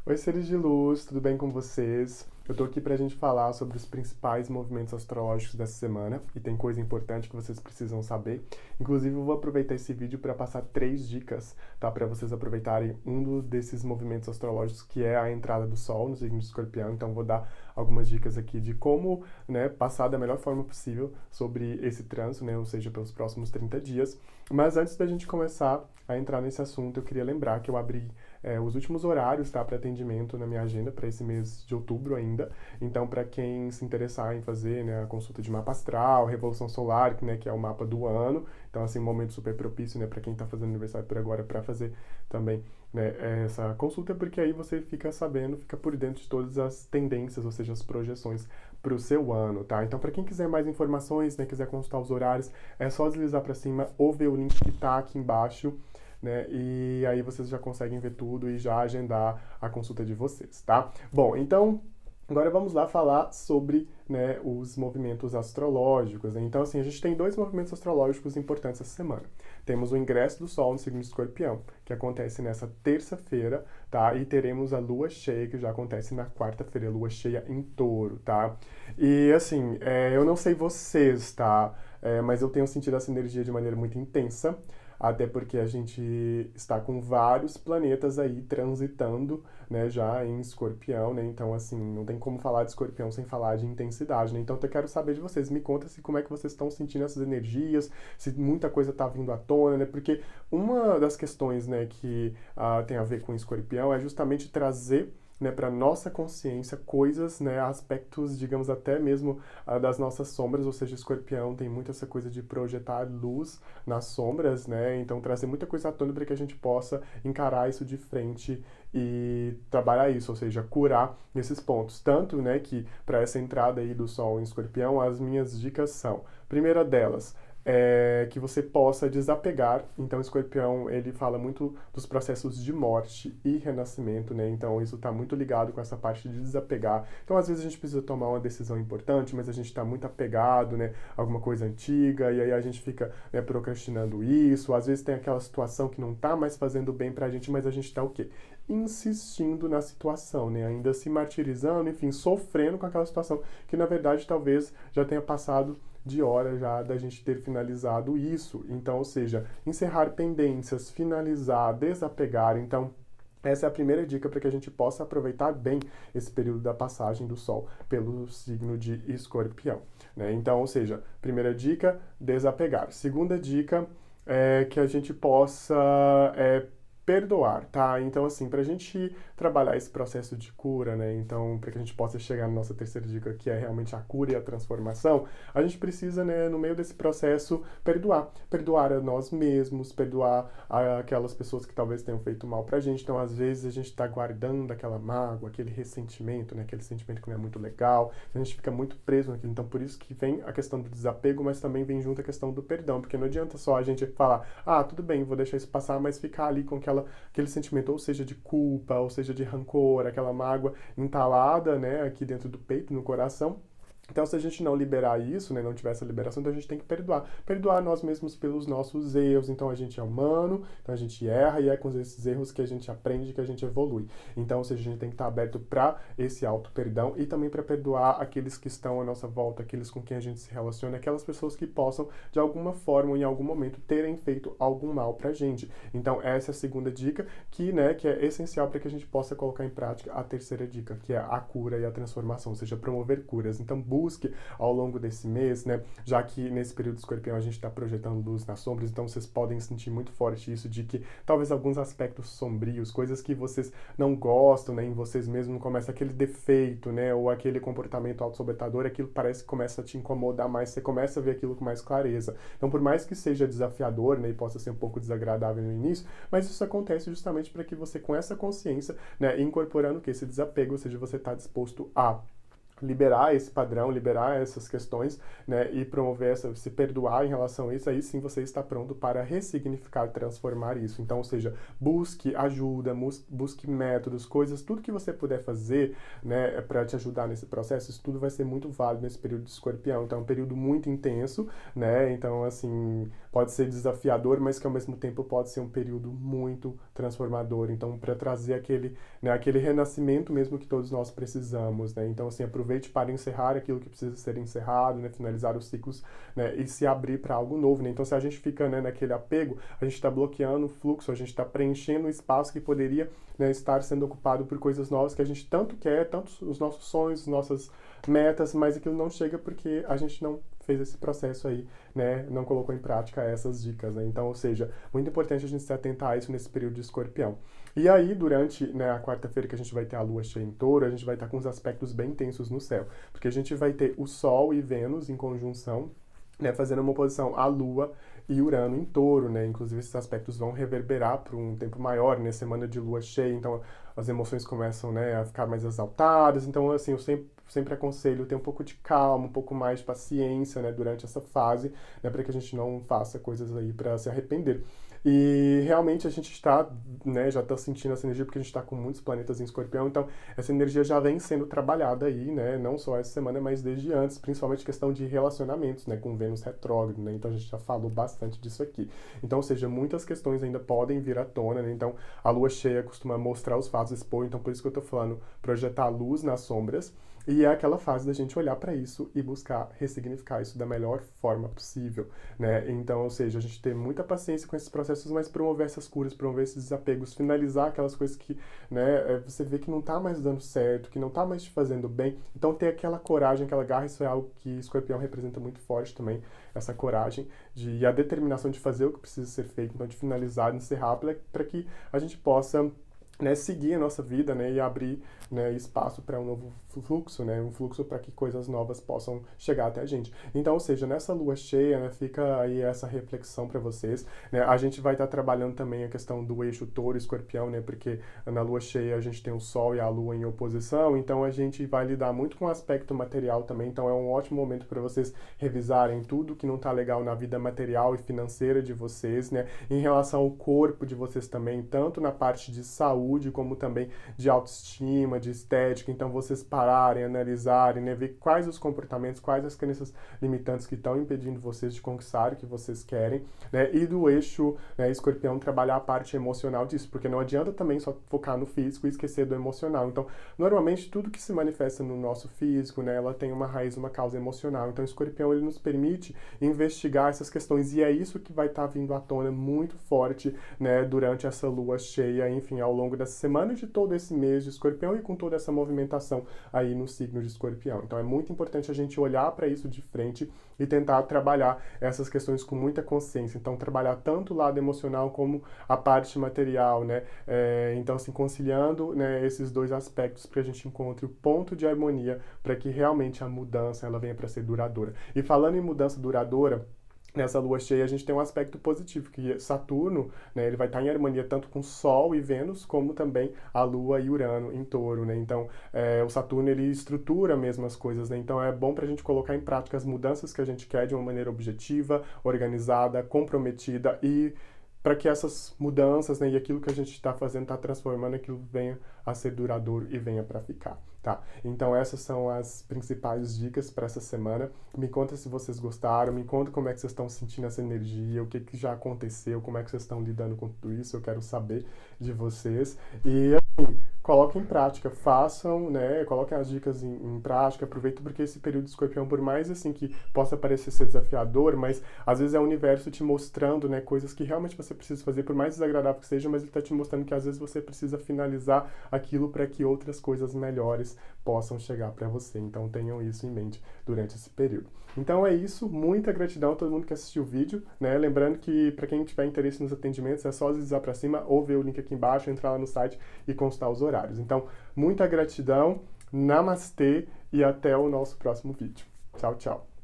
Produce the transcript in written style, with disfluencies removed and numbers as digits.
Oi, seres de luz, tudo bem com vocês? Eu tô aqui pra gente falar sobre os principais movimentos astrológicos dessa semana e tem coisa importante que vocês precisam saber. Inclusive, eu vou aproveitar esse vídeo para passar 3 dicas, tá? Para vocês aproveitarem desses movimentos astrológicos que é a entrada do Sol no signo de Escorpião. Então, vou dar algumas dicas aqui de como, né, passar da melhor forma possível sobre esse trânsito, né? Ou seja, pelos próximos 30 dias. Mas antes da gente começar a entrar nesse assunto, eu queria lembrar que eu abri os últimos horários, tá, para atendimento na minha agenda para esse mês de outubro ainda. Então, para quem se interessar em fazer, né, a consulta de mapa astral, revolução solar, né, que é o mapa do ano, então assim um momento super propício, né, para quem está fazendo aniversário por agora para fazer também, né, essa consulta, porque aí você fica sabendo, fica por dentro de todas as tendências, ou seja, as projeções para o seu ano, tá? Então, para quem quiser mais informações, né, quiser consultar os horários, é só deslizar para cima ou ver o link que está aqui embaixo, né? E aí vocês já conseguem ver tudo e já agendar a consulta de vocês, tá? Bom, então agora vamos lá falar sobre, né, os movimentos astrológicos, né? Então, assim, a gente tem 2 movimentos astrológicos importantes essa semana. Temos o ingresso do Sol no signo de Escorpião, que acontece nessa terça-feira, tá? E teremos a Lua cheia, que já acontece na quarta-feira, Lua cheia em Touro, tá? E, assim, eu não sei vocês, tá? Mas eu tenho sentido essa energia de maneira muito intensa, até porque a gente está com vários planetas aí transitando, né, já em Escorpião, né? Então, assim, não tem como falar de Escorpião sem falar de intensidade, né? Então, eu quero saber de vocês. Me conta se como é que vocês estão sentindo essas energias, se muita coisa está vindo à tona, né? Porque uma das questões, né, que tem a ver com Escorpião é justamente trazer, né, para nossa consciência coisas, né, aspectos, digamos, até mesmo das nossas sombras, ou seja, Escorpião tem muito essa coisa de projetar luz nas sombras, né, então trazer muita coisa à tona para que a gente possa encarar isso de frente e trabalhar isso, ou seja, curar nesses pontos. Tanto, né, que para essa entrada aí do Sol em Escorpião, as minhas dicas são, primeira delas, que você possa desapegar. Então, Escorpião, ele fala muito dos processos de morte e renascimento, né? Então, isso está muito ligado com essa parte de desapegar. Então, às vezes a gente precisa tomar uma decisão importante, mas a gente está muito apegado, né, a alguma coisa antiga, e aí a gente fica, né, procrastinando isso. Às vezes tem aquela situação que não está mais fazendo bem para a gente, mas a gente está o quê? Insistindo na situação, né? Ainda se martirizando, enfim, sofrendo com aquela situação que, na verdade, talvez já tenha passado de hora já da gente ter finalizado isso. Então, ou seja, encerrar pendências, finalizar, desapegar. Então, essa é a primeira dica para que a gente possa aproveitar bem esse período da passagem do Sol pelo signo de Escorpião, né? Então, ou seja, primeira dica, desapegar. Segunda dica é que a gente possa perdoar, tá? Então, assim, para a gente trabalhar esse processo de cura, né? Então, para que a gente possa chegar na nossa terceira dica, que é realmente a cura e a transformação, a gente precisa, né, no meio desse processo, perdoar. Perdoar a nós mesmos, perdoar aquelas pessoas que talvez tenham feito mal pra gente. Então, às vezes, a gente tá guardando aquela mágoa, aquele ressentimento, né? Aquele sentimento que não é muito legal. A gente fica muito preso naquilo. Então, por isso que vem a questão do desapego, mas também vem junto a questão do perdão. Porque não adianta só a gente falar, ah, tudo bem, vou deixar isso passar, mas ficar ali com aquele sentimento, ou seja, de culpa, ou seja, de rancor, aquela mágoa entalada, né, aqui dentro do peito, no coração. Então, se a gente não liberar isso, né, não tiver essa liberação, então a gente tem que perdoar. Perdoar nós mesmos pelos nossos erros. Então, a gente é humano, então a gente erra e é com esses erros que a gente aprende, que a gente evolui. Então, ou seja, a gente tem que estar aberto para esse auto-perdão e também para perdoar aqueles que estão à nossa volta, aqueles com quem a gente se relaciona, aquelas pessoas que possam, de alguma forma ou em algum momento, terem feito algum mal pra gente. Então, essa é a segunda dica, que é essencial para que a gente possa colocar em prática a terceira dica, que é a cura e a transformação, ou seja, promover curas. Então, busque ao longo desse mês, né? Já que nesse período de Escorpião a gente está projetando luz nas sombras, então vocês podem sentir muito forte isso de que talvez alguns aspectos sombrios, coisas que vocês não gostam, né, em vocês mesmos, começa aquele defeito, né, ou aquele comportamento autossaboteador, aquilo parece que começa a te incomodar mais, você começa a ver aquilo com mais clareza. Então, por mais que seja desafiador, né, e possa ser um pouco desagradável no início, mas isso acontece justamente para que você, com essa consciência, né, incorporando que esse desapego, ou seja, você está disposto a liberar esse padrão, liberar essas questões, né, e promover se perdoar em relação a isso, aí sim você está pronto para ressignificar e transformar isso. Então, ou seja, busque ajuda, busque métodos, coisas, tudo que você puder fazer, né, para te ajudar nesse processo, isso tudo vai ser muito válido nesse período de Escorpião. Então, é um período muito intenso, né, então, assim, pode ser desafiador, mas que ao mesmo tempo pode ser um período muito transformador. Então, para trazer aquele, né, aquele renascimento mesmo que todos nós precisamos, né. Então, assim, aproveite para encerrar aquilo que precisa ser encerrado, né, finalizar os ciclos, né, e se abrir para algo novo, né. Então, se a gente fica, né, naquele apego, a gente está bloqueando o fluxo, a gente está preenchendo o espaço que poderia, né, estar sendo ocupado por coisas novas que a gente tanto quer, tanto os nossos sonhos, nossas metas, mas aquilo não chega porque a gente não fez esse processo aí, né, não colocou em prática essas dicas, né. Então, ou seja, muito importante a gente se atentar a isso nesse período de Escorpião. E aí, durante, né, a quarta-feira que a gente vai ter a lua cheia em Touro, a gente vai estar com uns aspectos bem tensos no céu, porque a gente vai ter o Sol e Vênus em conjunção, né, fazendo uma oposição à Lua e Urano em Touro, né? Inclusive esses aspectos vão reverberar por um tempo maior, né? Semana de lua cheia, então as emoções começam, né, a ficar mais exaltadas. Então, assim, eu sempre aconselho ter um pouco de calma, um pouco mais de paciência, né, durante essa fase, né, para que a gente não faça coisas aí para se arrepender. E realmente a gente está, né, já está sentindo essa energia porque a gente está com muitos planetas em Escorpião, então essa energia já vem sendo trabalhada aí, né, não só essa semana, mas desde antes, principalmente questão de relacionamentos, né, com Vênus retrógrado, né, então a gente já falou bastante disso aqui. Então, ou seja, muitas questões ainda podem vir à tona, né, então a lua cheia costuma mostrar os fatos, expor, então por isso que eu tô falando, projetar luz nas sombras, e é aquela fase da gente olhar para isso e buscar ressignificar isso da melhor forma possível, né? Então, ou seja, a gente ter muita paciência com esses processos, mas promover essas curas, promover esses desapegos, finalizar aquelas coisas que, né, você vê que não tá mais dando certo, que não tá mais te fazendo bem. Então, ter aquela coragem, aquela garra, isso é algo que Escorpião representa muito forte também, essa coragem e a determinação de fazer o que precisa ser feito, então de finalizar, de encerrar, para que a gente possa, né, seguir a nossa vida, né, e abrir, né, espaço para um novo fluxo, né, um fluxo para que coisas novas possam chegar até a gente. Então, ou seja, nessa lua cheia, né, fica aí essa reflexão para vocês, né, a gente vai estar trabalhando também a questão do eixo Touro-Escorpião, né, porque na lua cheia a gente tem o Sol e a Lua em oposição, então a gente vai lidar muito com o aspecto material também, então é um ótimo momento para vocês revisarem tudo que não está legal na vida material e financeira de vocês, né, em relação ao corpo de vocês também, tanto na parte de saúde, como também de autoestima, de estética. Então, vocês pararem, analisarem, né, ver quais os comportamentos, quais as crenças limitantes que estão impedindo vocês de conquistar o que vocês querem, né, e do eixo, né, Escorpião, trabalhar a parte emocional disso, porque não adianta também só focar no físico e esquecer do emocional. Então, normalmente, tudo que se manifesta no nosso físico, né, ela tem uma raiz, uma causa emocional. Então, o Escorpião, ele nos permite investigar essas questões, e é isso que vai estar vindo à tona muito forte, né, durante essa lua cheia, enfim, ao longo dessa semana e de todo esse mês de Escorpião e com toda essa movimentação aí no signo de Escorpião. Então é muito importante a gente olhar para isso de frente e tentar trabalhar essas questões com muita consciência. Então trabalhar tanto o lado emocional como a parte material, né? Então assim, conciliando, né, esses dois aspectos para a gente encontre o ponto de harmonia para que realmente a mudança ela venha para ser duradoura. E falando em mudança duradoura, nessa lua cheia a gente tem um aspecto positivo, que Saturno, né, ele vai estar em harmonia tanto com Sol e Vênus, como também a Lua e Urano em Touro, né? Então, o Saturno, ele estrutura mesmo as coisas, né? Então, é bom para a gente colocar em prática as mudanças que a gente quer de uma maneira objetiva, organizada, comprometida e para que essas mudanças, né, e aquilo que a gente está fazendo, está transformando, aquilo venha a ser duradouro e venha para ficar, tá? Então essas são as principais dicas para essa semana. Me conta se vocês gostaram, me conta como é que vocês estão sentindo essa energia, o que já aconteceu, como é que vocês estão lidando com tudo isso, eu quero saber de vocês. E assim, coloquem em prática, façam, né, coloquem as dicas em prática, aproveitem porque esse período de Escorpião, por mais assim que possa parecer ser desafiador, mas às vezes é o universo te mostrando, né, coisas que realmente você precisa fazer, por mais desagradável que seja, mas ele está te mostrando que às vezes você precisa finalizar aquilo para que outras coisas melhores possam chegar para você. Então tenham isso em mente durante esse período. Então é isso, muita gratidão a todo mundo que assistiu o vídeo, né? Lembrando que para quem tiver interesse nos atendimentos é só deslizar para cima ou ver o link aqui embaixo, entrar lá no site e consultar os horários. Então, muita gratidão, namastê e até o nosso próximo vídeo. Tchau, tchau.